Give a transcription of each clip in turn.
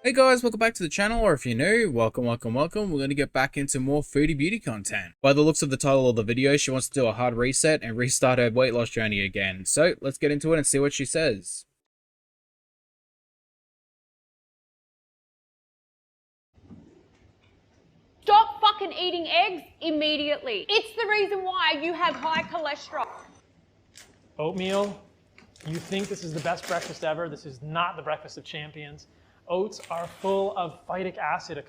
Hey guys, welcome back to the channel, or if you're new, welcome. We're going to get back into more foodie beauty content. By the looks of the title of the video, she wants to do a hard reset and restart her weight loss journey again. So let's get into it and see what she says. Stop fucking eating eggs immediately. It's the reason why you have high cholesterol. Oatmeal, you think this is the best breakfast ever. This is not the breakfast of champions. Oats are full of phytic acid.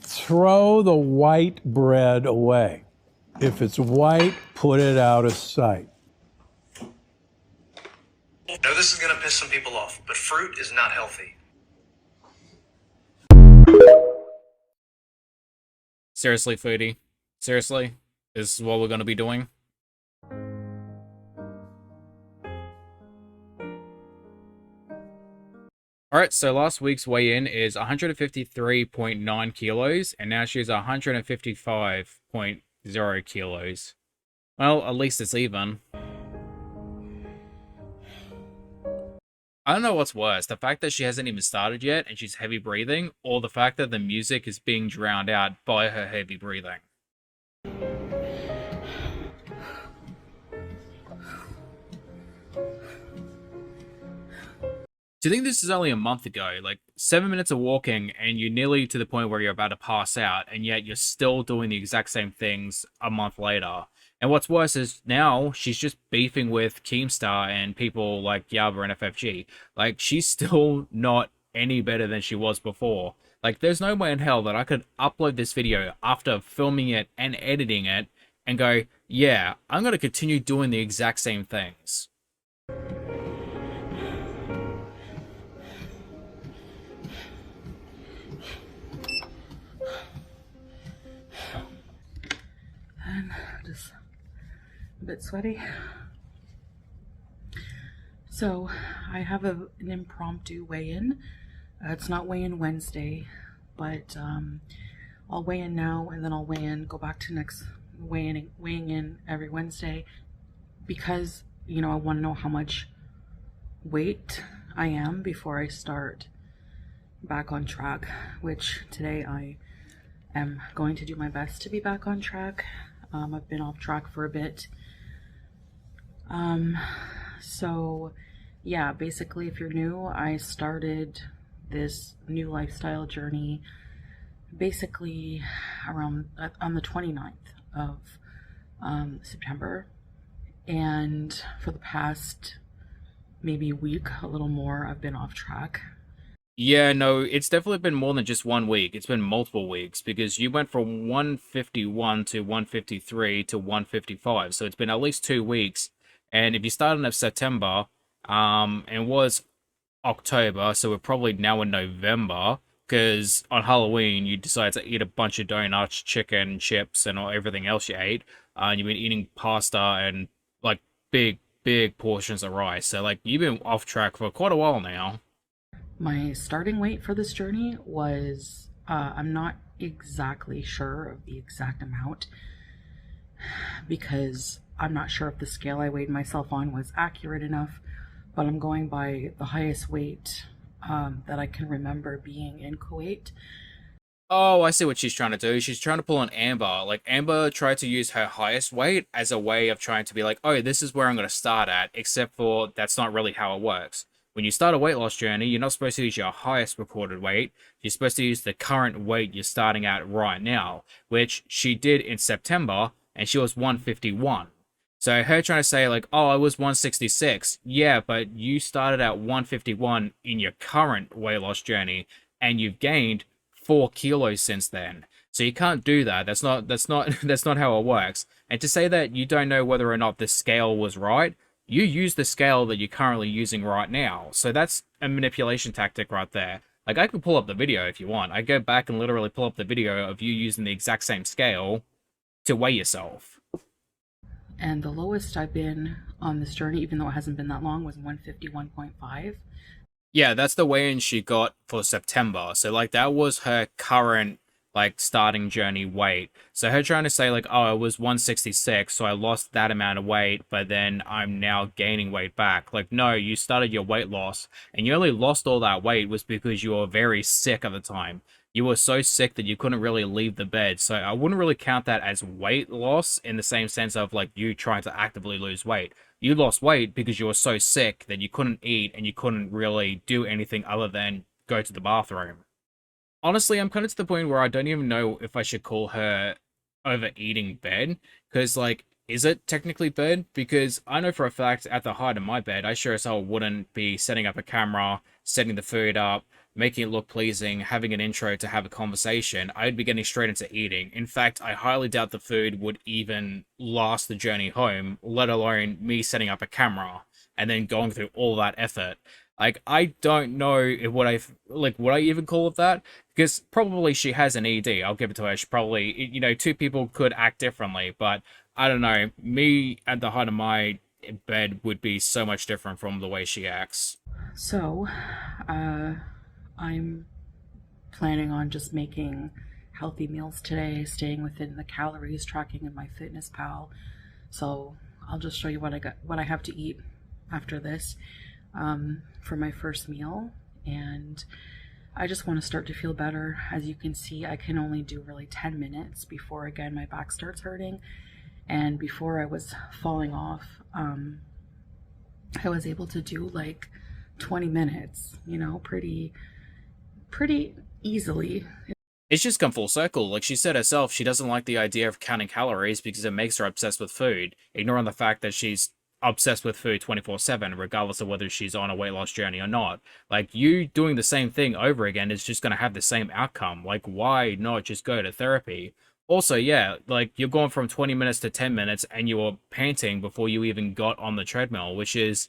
Throw the white bread away. If it's white, put it out of sight. I know this is going to piss some people off, but fruit is not healthy. Seriously, foodie? Seriously? This is what we're going to be doing? Alright, so last week's weigh-in is 153.9 kilos, and now she's 155.0 kilos. Well, at least it's even. I don't know what's worse, the fact that she hasn't even started yet and she's heavy breathing, or the fact that the music is being drowned out by her heavy breathing. Do you think this is only a month ago? Like 7 minutes of walking and you're nearly to the point where you're about to pass out, and yet you're still doing the exact same things a month later. And what's worse is now she's just beefing with Keemstar and people like Yaba and FFG. Like, she's still not any better than she was before. Like, there's no way in hell that I could upload this video after filming it and editing it and go, yeah, I'm going to continue doing the exact same things. And just a bit sweaty. So I have an impromptu weigh-in. It's not weigh-in Wednesday, but I'll weigh in now, and then I'll weigh in, go back to next weighing in every Wednesday, because, you know, I want to know how much weight I am before I start back on track, which today I am going to do my best to be back on track. I've been off track for a bit. So yeah, basically, if you're new, I started this new lifestyle journey basically around on the 29th of September, and for the past maybe week, a little more, I've been off track. Yeah, no, it's definitely been more than just 1 week. It's been multiple weeks, because you went from 151 to 153 to 155. So it's been at least 2 weeks. And if you started in September, it was October, so we're probably now in November, because on Halloween you decided to eat a bunch of donuts, chicken, chips, and everything else you ate. And you've been eating pasta and like big portions of rice. So like, you've been off track for quite a while now. My starting weight for this journey was, I'm not exactly sure of the exact amount, because I'm not sure if the scale I weighed myself on was accurate enough, but I'm going by the highest weight that I can remember being in Kuwait. Oh, I see what she's trying to do. She's trying to pull an Amber. Like, Amber tried to use her highest weight as a way of trying to be like, oh, this is where I'm going to start at, except for that's not really how it works. When you start a weight loss journey, you're not supposed to use your highest recorded weight. You're supposed to use the current weight you're starting at right now, which she did in September, and she was 151. So her trying to say like, oh, I was 166. Yeah, but you started at 151 in your current weight loss journey, and you've gained 4 kilos since then. So you can't do that. That's not how it works. And to say that you don't know whether or not the scale was right, you use the scale that you're currently using right now. So that's a manipulation tactic right there. Like, I can pull up the video if you want. I go back and literally pull up the video of you using the exact same scale to weigh yourself. And the lowest I've been on this journey, even though it hasn't been that long, was 151.5. Yeah, that's the weigh-in she got for September. So, like, that was her current like starting journey weight. So her trying to say like, oh, it was 166, so I lost that amount of weight, but then I'm now gaining weight back. Like, no, you started your weight loss, and you only lost all that weight was because you were very sick at the time. You were so sick that you couldn't really leave the bed. So I wouldn't really count that as weight loss in the same sense of like you trying to actively lose weight. You lost weight because you were so sick that you couldn't eat and you couldn't really do anything other than go to the bathroom. Honestly, I'm kind of to the point where I don't even know if I should call her overeating bed, because like, is it technically bed? Because I know for a fact at the height of my bed, I sure as hell wouldn't be setting up a camera, setting the food up, making it look pleasing, having an intro to have a conversation. I'd be getting straight into eating. In fact, I highly doubt the food would even last the journey home, let alone me setting up a camera and then going through all that effort. Like, I don't know if would I even call it that? Because probably she has an ED. I'll give it to her. She probably, two people could act differently, but I don't know. Me at the height of my bed would be so much different from the way she acts. So, I'm planning on just making healthy meals today, staying within the calories, tracking in my fitness pal. So I'll just show you what I have to eat after this for my first meal. And I just want to start to feel better. As you can see, I can only do really 10 minutes before, again, my back starts hurting. And before I was falling off, I was able to do like 20 minutes, pretty easily. It's just come full circle. Like she said herself, she doesn't like the idea of counting calories because it makes her obsessed with food, ignoring the fact that she's obsessed with food 24/7, regardless of whether she's on a weight loss journey or not. Like, you doing the same thing over again is just going to have the same outcome. Like, why not just go to therapy? Also, yeah, like, you're going from 20 minutes to 10 minutes and you were panting before you even got on the treadmill, which is,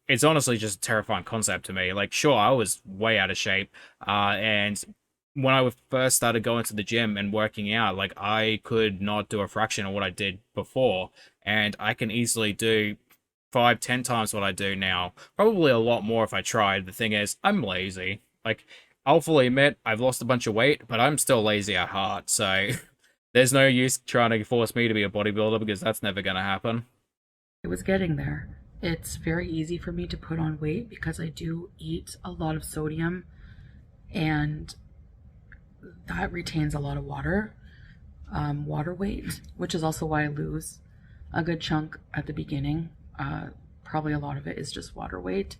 it's honestly just a terrifying concept to me. Like, sure, I was way out of shape, and when I first started going to the gym and working out, like, I could not do a fraction of what I did before, and I can easily do 5, 10 times what I do now. Probably a lot more if I tried. The thing is, I'm lazy. Like, I'll fully admit I've lost a bunch of weight, but I'm still lazy at heart, so there's no use trying to force me to be a bodybuilder because that's never gonna happen. It was getting there. It's very easy for me to put on weight because I do eat a lot of sodium, and that retains a lot of water weight, which is also why I lose a good chunk at the beginning. Probably a lot of it is just water weight,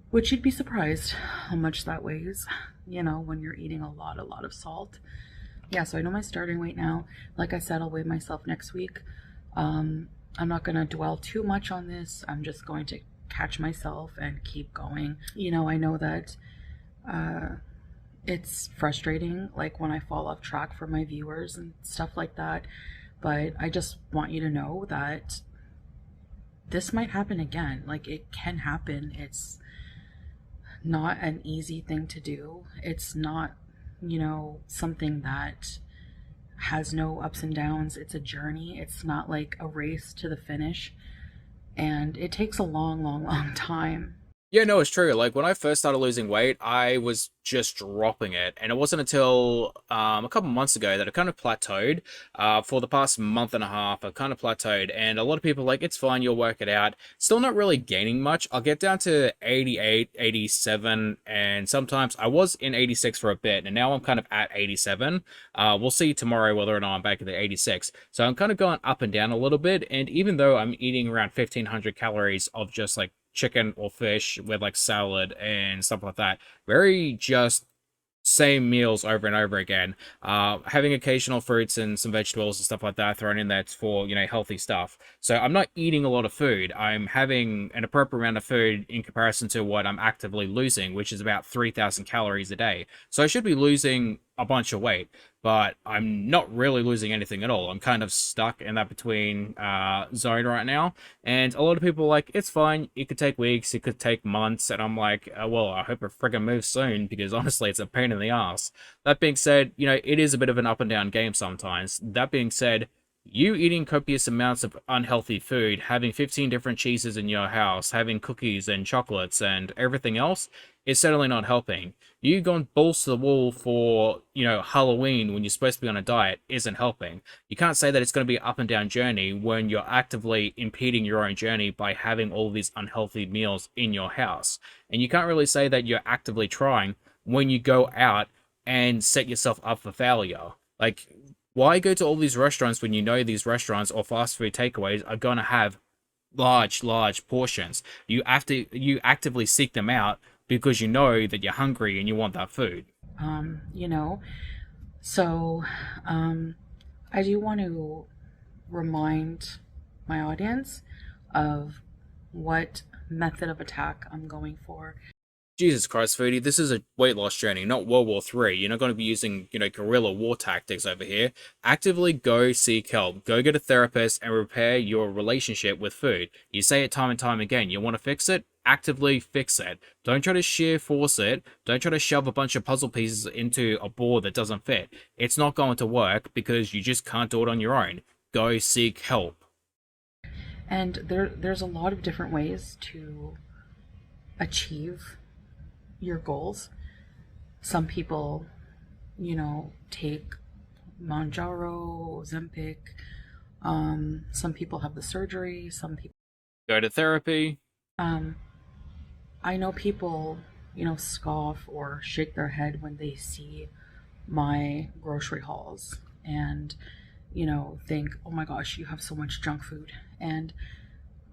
which you'd be surprised how much that weighs, when you're eating a lot of salt. Yeah, so I know my starting weight now. Like I said, I'll weigh myself next week. I'm not going to dwell too much on this. I'm just going to catch myself and keep going. I know that it's frustrating, like when I fall off track for my viewers and stuff like that, but I just want you to know that this might happen again. Like, it can happen. It's not an easy thing to do. It's not, something that has no ups and downs. It's a journey. It's not like a race to the finish, and it takes a long time. Yeah, no, it's true. Like, when I first started losing weight, I was just dropping it. And it wasn't until a couple months ago that it kind of plateaued. For the past month and a half, I've kind of plateaued. And a lot of people are like, it's fine, you'll work it out. Still not really gaining much. I'll get down to 88, 87, and sometimes I was in 86 for a bit, and now I'm kind of at 87. We'll see tomorrow whether or not I'm back at the 86. So I'm kind of going up and down a little bit. And even though I'm eating around 1,500 calories of just like chicken or fish with like salad and stuff like that, very just same meals over and over again, having occasional fruits and some vegetables and stuff like that thrown in there for healthy stuff. So I'm not eating a lot of food. I'm having an appropriate amount of food in comparison to what I'm actively losing, which is about 3,000 calories a day. So I should be losing a bunch of weight, but I'm not really losing anything at all. I'm kind of stuck in that between zone right now, and a lot of people are like, it's fine, it could take weeks, it could take months, and I'm like, well, I hope it friggin' moves soon, because honestly, it's a pain in the ass. That being said, it is a bit of an up and down game sometimes. That being said, You eating copious amounts of unhealthy food, having 15 different cheeses in your house, having cookies and chocolates and everything else is certainly not helping. You going balls to the wall for, Halloween when you're supposed to be on a diet isn't helping. You can't say that it's going to be an up and down journey when you're actively impeding your own journey by having all these unhealthy meals in your house. And you can't really say that you're actively trying when you go out and set yourself up for failure. Like, why go to all these restaurants when you know these restaurants or fast food takeaways are going to have large portions? You actively seek them out because you know that you're hungry and you want that food. You know, so I do want to remind my audience of what method of attack I'm going for. Jesus Christ, Foodie, this is a weight loss journey, not World War III. You're not going to be using, guerrilla war tactics over here. Actively go seek help. Go get a therapist and repair your relationship with food. You say it time and time again. You want to fix it? Actively fix it. Don't try to sheer force it. Don't try to shove a bunch of puzzle pieces into a board that doesn't fit. It's not going to work because you just can't do it on your own. Go seek help. And there's a lot of different ways to achieve your goals. Some people, take Manjaro, Ozempic. Some people have the surgery. Some people Go to therapy. I know people, scoff or shake their head when they see my grocery hauls and, think, oh my gosh, you have so much junk food. And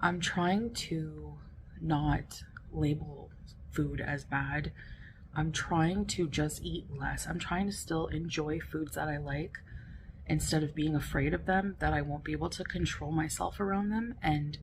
I'm trying to not label food as bad. I'm trying to just eat less. I'm trying to still enjoy foods that I like instead of being afraid of them, that I won't be able to control myself around them. And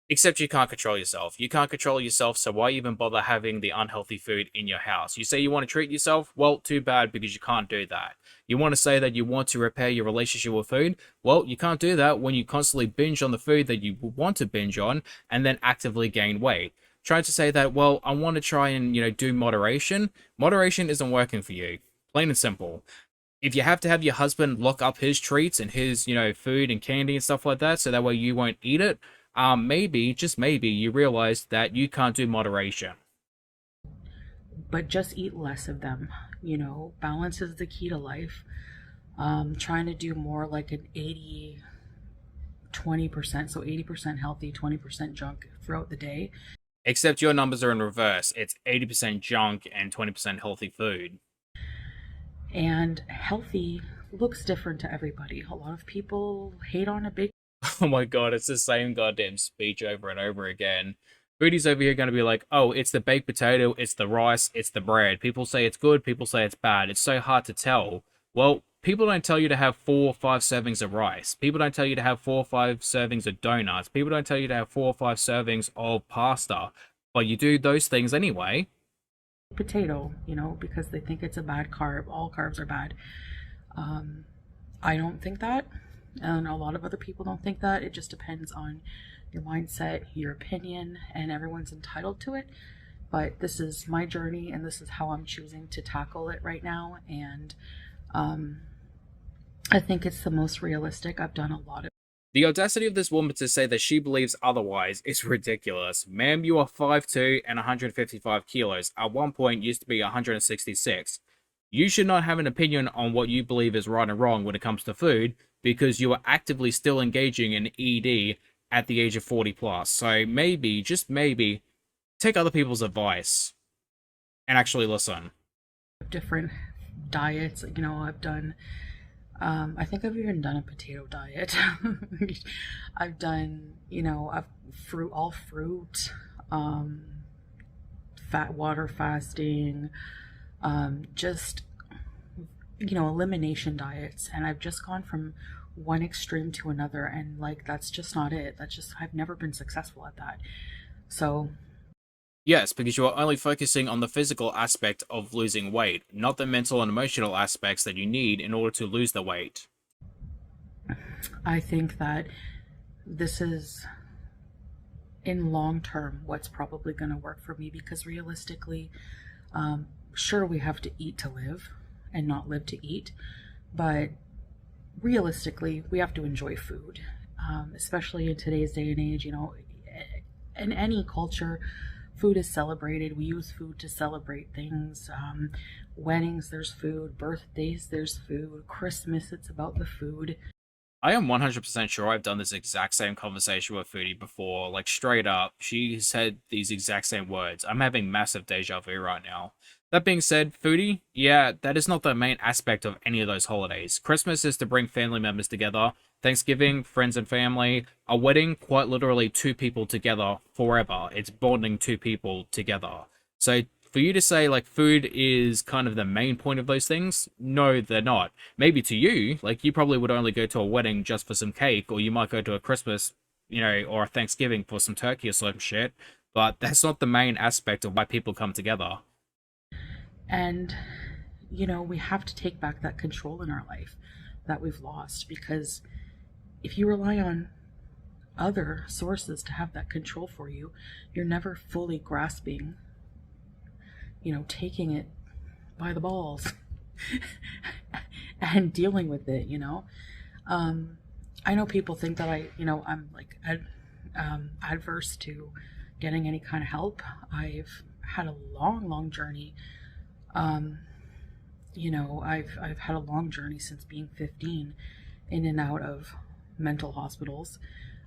Except you can't control yourself. You can't control yourself, so why even bother having the unhealthy food in your house? You say you want to treat yourself? Well, too bad, because you can't do that. You want to say that you want to repair your relationship with food? Well, you can't do that when you constantly binge on the food that you want to binge on and then actively gain weight. Trying to say that, well, I want to try and, do moderation. Moderation isn't working for you. Plain and simple. If you have to have your husband lock up his treats and his, food and candy and stuff like that, so that way you won't eat it, maybe, just maybe, you realize that you can't do moderation. but just eat less of them. Balance is the key to life. Trying to do more like an 80-20%, so 80% healthy, 20% junk throughout the day. Except your numbers are in reverse. It's 80% junk and 20% healthy food. And healthy looks different to everybody. A lot of people hate on a big. Oh my god, it's the same goddamn speech over and over again. Foodie's over here going to be like, oh, it's the baked potato, it's the rice, it's the bread. People say it's good, people say it's bad. It's so hard to tell. Well, people don't tell you to have 4 or 5 servings of rice. People don't tell you to have 4 or 5 servings of donuts. People don't tell you to have 4 or 5 servings of pasta. But you do those things anyway. Potato, because they think it's a bad carb. All carbs are bad. I don't think that, and a lot of other people don't think that. It just depends on your mindset, your opinion, and everyone's entitled to it. But this is my journey, and this is how I'm choosing to tackle it right now. And I think it's the most realistic. I've done a lot of. The audacity of this woman to say that she believes otherwise is ridiculous. Ma'am, you are 5'2" and 155 kilos. At one point, used to be 166. You should not have an opinion on what you believe is right and wrong when it comes to food, because you are actively still engaging in ED at the age of 40 plus. So maybe, just maybe, take other people's advice and actually listen. Different diets. I've done. I think I've even done a potato diet. I've done, all fruit, water fasting, just, elimination diets. And I've just gone from one extreme to another. And that's just not it. I've never been successful at that. So. Yes, because you are only focusing on the physical aspect of losing weight, not the mental and emotional aspects that you need in order to lose the weight. I think that this is, in long term, what's probably going to work for me, because realistically, sure, we have to eat to live and not live to eat, but realistically, we have to enjoy food, especially in today's day and age. In any culture, food is celebrated. We use food to celebrate things. Weddings, there's food. Birthdays, there's food. Christmas, it's about the food. I am 100% sure I've done this exact same conversation with Foodie before. Like, straight up, she said these exact same words. I'm having massive deja vu right now. That being said, Foodie, yeah, that is not the main aspect of any of those holidays. Christmas is to bring family members together. Thanksgiving, friends and family. A wedding, quite literally two people together forever. It's bonding two people together. So for you to say like food is kind of the main point of those things, no, they're not. Maybe to you, like you probably would only go to a wedding just for some cake, or you might go to a Christmas, or a Thanksgiving for some turkey or some shit. But that's not the main aspect of why people come together. And, we have to take back that control in our life that we've lost, because if you rely on other sources to have that control for you, you're never fully grasping, taking it by the balls and dealing with it. I know people think that I'm like adverse to getting any kind of help. I've had a long journey. I've had a long journey since being 15, in and out of mental hospitals.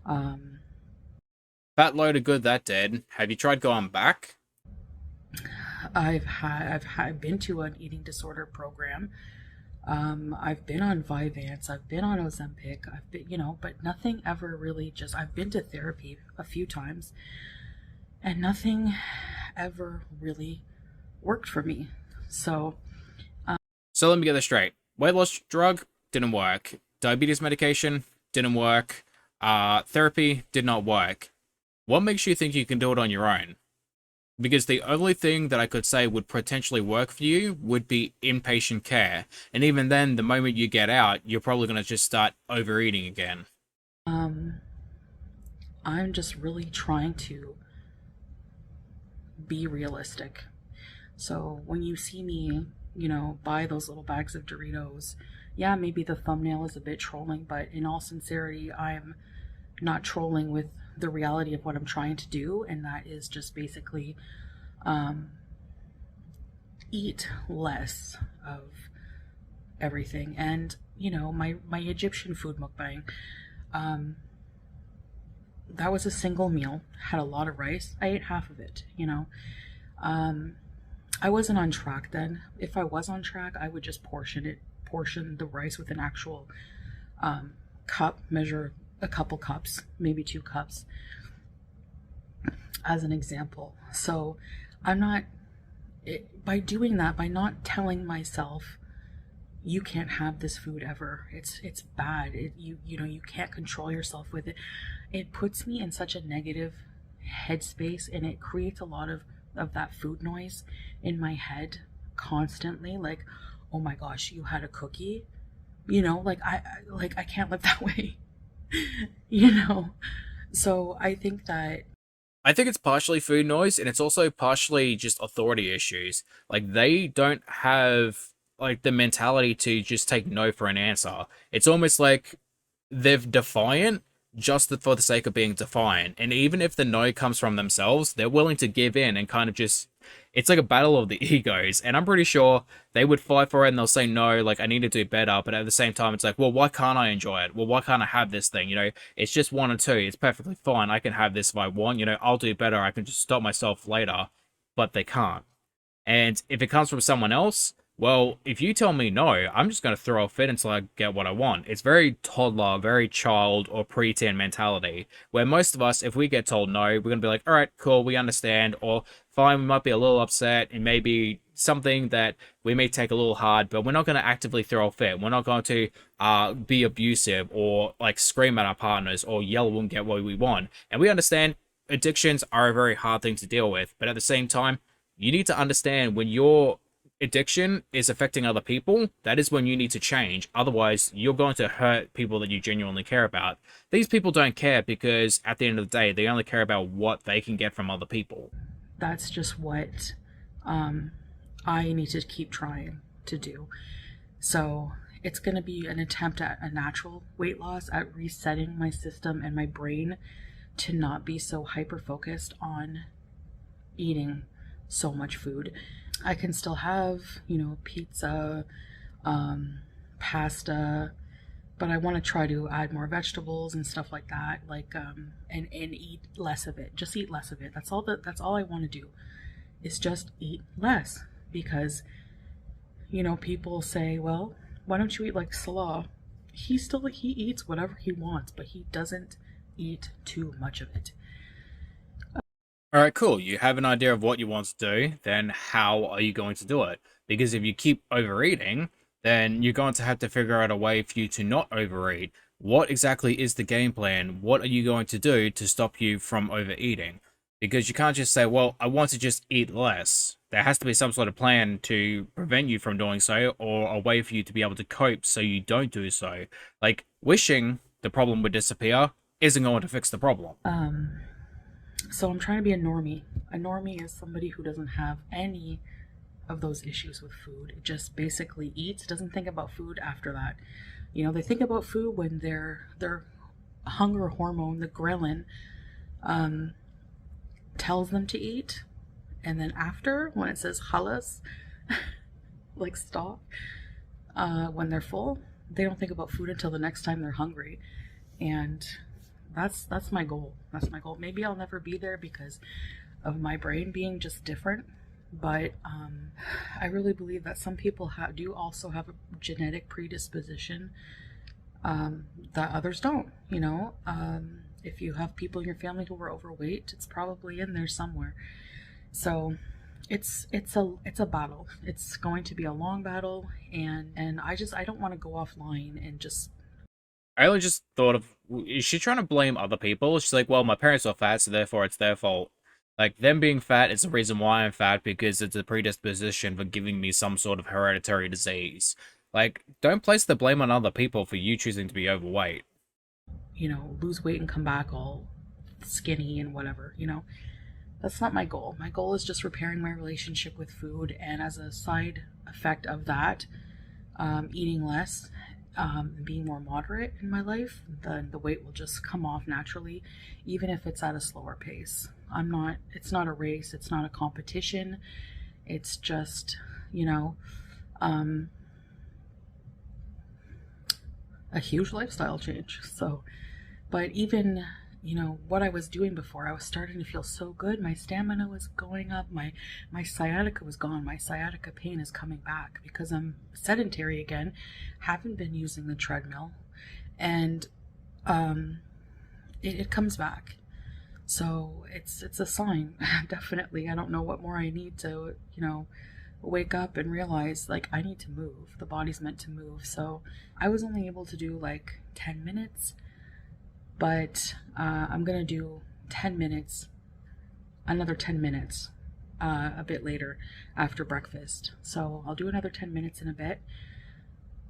Fat load of good that did. Have you tried going back? I've been to an eating disorder program. I've been on Vyvanse. I've been on Ozempic. I've been, but nothing ever really I've been to therapy a few times, and nothing ever really worked for me. So let me get this straight. Weight loss drug didn't work. Diabetes medication didn't work. Therapy did not work. What makes you think you can do it on your own? Because the only thing that I could say would potentially work for you would be inpatient care. And even then, the moment you get out, you're probably going to just start overeating again. I'm just really trying to be realistic. So when you see me, buy those little bags of Doritos, yeah, maybe the thumbnail is a bit trolling, but in all sincerity, I'm not trolling with the reality of what I'm trying to do, and that is just basically eat less of everything. And my Egyptian food mukbang, that was a single meal, had a lot of rice. I ate half of it. I wasn't on track then. If I was on track, I would just portion the rice with an actual cup, measure a couple cups, maybe 2 cups, as an example. So I'm not, by doing that, by not telling myself you can't have this food ever, it's bad, you can't control yourself with it, it puts me in such a negative headspace, and it creates a lot of that food noise in my head constantly, like, oh my gosh, you had a cookie, I can't live that way. So I think it's partially food noise, and it's also partially just authority issues. Like, they don't have like the mentality to just take no for an answer. It's almost like they're defiant just for the sake of being defiant. And even if the no comes from themselves, they're willing to give in and kind of just, it's like a battle of the egos. And I'm pretty sure they would fight for it, and they'll say no, like, I need to do better. But at the same time, it's like, well, why can't I enjoy it? Well, why can't I have this thing? It's just 1 or 2. It's perfectly fine. I can have this if I want. I'll do better. I can just stop myself later. But they can't. And if it comes from someone else, well, if you tell me no, I'm just going to throw a fit until I get what I want. It's very toddler, very child or preteen mentality, where most of us, if we get told no, we're going to be like, all right, cool, we understand, or fine, we might be a little upset, and maybe something that we may take a little hard, but we're not going to actively throw a fit. We're not going to be abusive or like scream at our partners or yell when we get what we want. And we understand addictions are a very hard thing to deal with, but at the same time, you need to understand when your addiction is affecting other people, that is when you need to change. Otherwise, you're going to hurt people that you genuinely care about. These people don't care because at the end of the day, they only care about what they can get from other people. That's just what I need to keep trying to do. So it's going to be an attempt at a natural weight loss, at resetting my system and my brain to not be so hyper focused on eating so much food. I can still have, you know, pizza, pasta, but I want to try to add more vegetables and stuff like that, like and eat less of it. Just eat less of it. That's all I want to do, is just eat less. Because, you know, people say, well, why don't you eat like Salah? He eats whatever he wants, but he doesn't eat too much of it. All right, cool. You have an idea of what you want to do, then how are you going to do it? Because if you keep overeating, then you're going to have to figure out a way for you to not overeat. What exactly is the game plan? What are you going to do to stop you from overeating? Because you can't just say, well, I want to just eat less. There has to be some sort of plan to prevent you from doing so, or a way for you to be able to cope so you don't do so. Like, wishing the problem would disappear isn't going to fix the problem. So I'm trying to be a normie. A normie is somebody who doesn't have any of those issues with food. It just basically eats, doesn't think about food after that. You know, they think about food when their hunger hormone, the ghrelin, tells them to eat. And then after, when it says halas, like stop, when they're full, they don't think about food until the next time they're hungry. And that's my goal. That's my goal. Maybe I'll never be there because of my brain being just different. But I really believe that some people do also have a genetic predisposition that others don't. You know, if you have people in your family who are overweight, it's probably in there somewhere. So it's a battle. It's going to be a long battle, and I don't want to go offline and just. I only just thought of, is she trying to blame other people? She's like, well, my parents are fat, so therefore it's their fault. Like, them being fat is the reason why I'm fat, because it's a predisposition for giving me some sort of hereditary disease. Like, don't place the blame on other people for you choosing to be overweight. You know, lose weight and come back all skinny and whatever, you know. That's not my goal. My goal is just repairing my relationship with food, and as a side effect of that, eating less, being more moderate in my life, then the weight will just come off naturally, even if it's at a slower pace. It's not a race, it's not a competition, it's just, you know, a huge lifestyle change. So, but even, you know, what I was doing before, I was starting to feel so good. My stamina was going up. My sciatica was gone. My sciatica pain is coming back because I'm sedentary again. Haven't been using the treadmill, and it comes back. So it's a sign, definitely. I don't know what more I need to, you know, wake up and realize, like, I need to move. The body's meant to move. So I was only able to do like 10 minutes. But I'm going to do 10 minutes, another 10 minutes a bit later after breakfast. So I'll do another 10 minutes in a bit.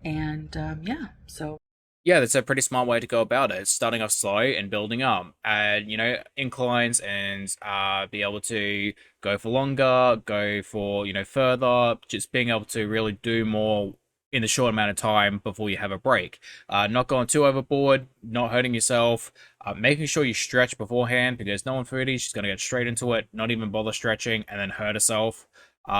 And yeah, so. Yeah, that's a pretty smart way to go about it. Starting off slow and building up. Add, you know, inclines and be able to go for longer, go for, you know, further. Just being able to really do more in the short amount of time before you have a break. Not going too overboard, not hurting yourself, making sure you stretch beforehand, because no one foodie, she's going to get straight into it, not even bother stretching, and then hurt herself.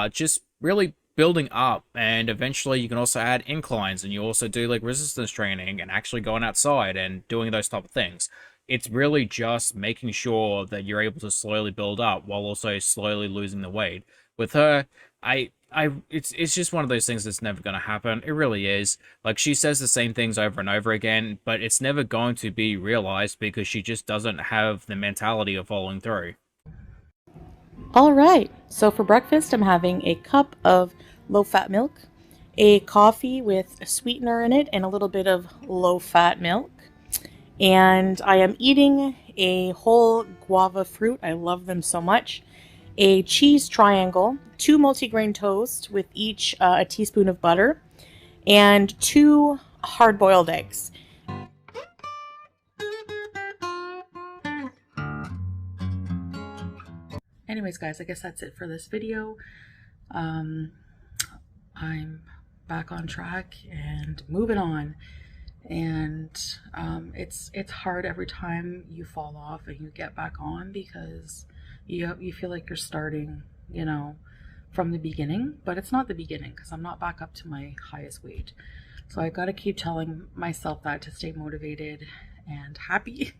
Just really building up, and eventually you can also add inclines, and you also do like resistance training and actually going outside and doing those type of things. It's really just making sure that you're able to slowly build up while also slowly losing the weight. With her, it's just one of those things that's never going to happen. It really is. Like, she says the same things over and over again, but it's never going to be realized because she just doesn't have the mentality of following through. All right. So for breakfast, I'm having a cup of low-fat milk, a coffee with a sweetener in it, and a little bit of low-fat milk. And I am eating a whole guava fruit. I love them so much. A cheese triangle, 2 multigrain toast with each a teaspoon of butter, and 2 hard-boiled eggs. Anyways, guys, I guess that's it for this video. I'm back on track and moving on. And it's hard every time you fall off and you get back on, because you feel like you're starting, you know, from the beginning, but it's not the beginning, because I'm not back up to my highest weight. So I got to keep telling myself that to stay motivated and happy.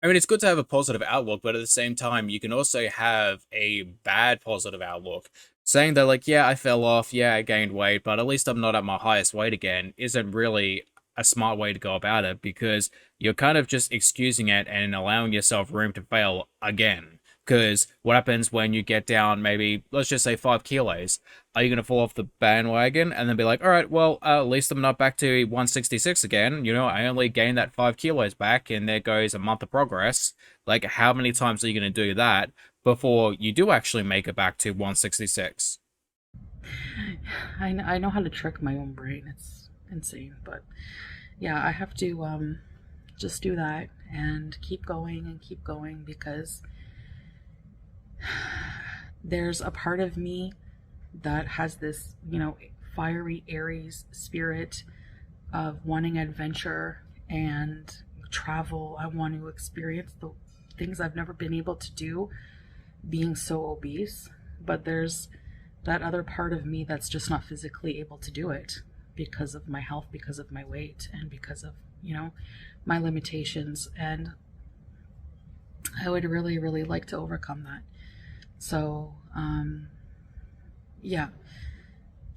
I mean, it's good to have a positive outlook, but at the same time, you can also have a bad positive outlook. Saying that, like, yeah, I fell off, yeah, I gained weight, but at least I'm not at my highest weight again, isn't really a smart way to go about it, because you're kind of just excusing it and allowing yourself room to fail again. Because what happens when you get down, maybe, let's just say 5 kilos? Are you going to fall off the bandwagon and then be like, all right, well, at least I'm not back to 166 again. You know, I only gained that 5 kilos back, and there goes a month of progress. Like, how many times are you going to do that before you do actually make it back to 166? I know how to trick my own brain. It's insane, but yeah, I have to just do that and keep going, because there's a part of me that has this, you know, fiery Aries spirit of wanting adventure and travel. I want to experience the things I've never been able to do being so obese, but there's that other part of me that's just not physically able to do it because of my health, because of my weight, and because of, you know, my limitations. And I would really, really like to overcome that. So, yeah.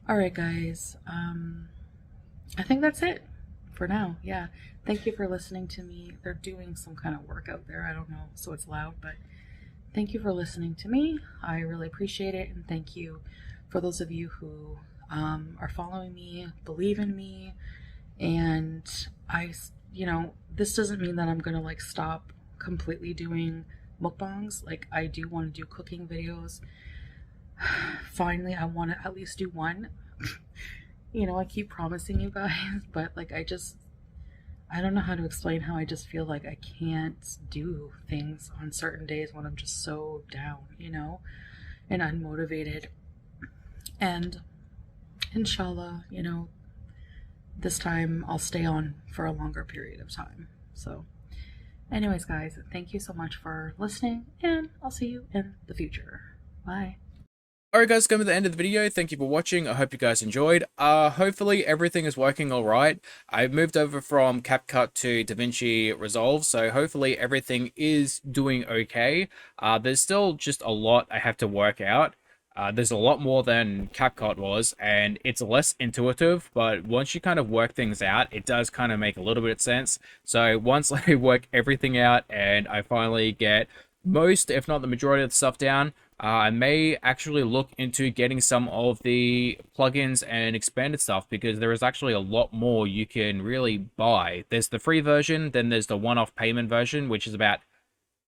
All right, guys. I think that's it for now. Yeah. Thank you for listening to me. They're doing some kind of work out there. I don't know, so it's loud, but thank you for listening to me. I really appreciate it. And thank you for those of you who are following me, believe in me. And you know, this doesn't mean that I'm going to like stop completely doing mukbangs. Like, I do want to do cooking videos. Finally, I want to at least do one. You know, I keep promising you guys, but like, I don't know how to explain how I just feel like I can't do things on certain days when I'm just so down, you know, and unmotivated. And inshallah, you know, this time I'll stay on for a longer period of time. So anyways, guys, thank you so much for listening, and I'll see you in the future. Bye. Alright guys, coming to the end of the video. Thank you for watching. I hope you guys enjoyed. Hopefully everything is working alright. I've moved over from CapCut to DaVinci Resolve, so hopefully everything is doing okay. There's still just a lot I have to work out. There's a lot more than CapCut was, and it's less intuitive, but once you kind of work things out, it does kind of make a little bit of sense. So once I work everything out and I finally get most, if not the majority of the stuff down, I may actually look into getting some of the plugins and expanded stuff, because there is actually a lot more you can really buy. There's the free version, then there's the one-off payment version, which is about,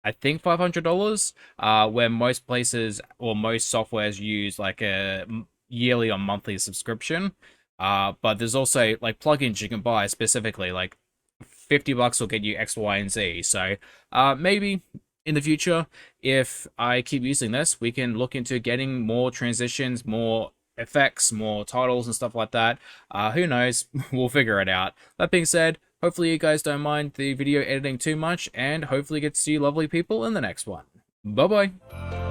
I think, $500, where most places or most softwares use like a yearly or monthly subscription. But there's also like plugins you can buy specifically, like $50 will get you X, Y, and Z. So maybe in the future, if I keep using this, we can look into getting more transitions, more effects, more titles and stuff like that. Who knows? We'll figure it out. That being said, hopefully you guys don't mind the video editing too much, and hopefully get to see you lovely people in the next one. Bye-bye.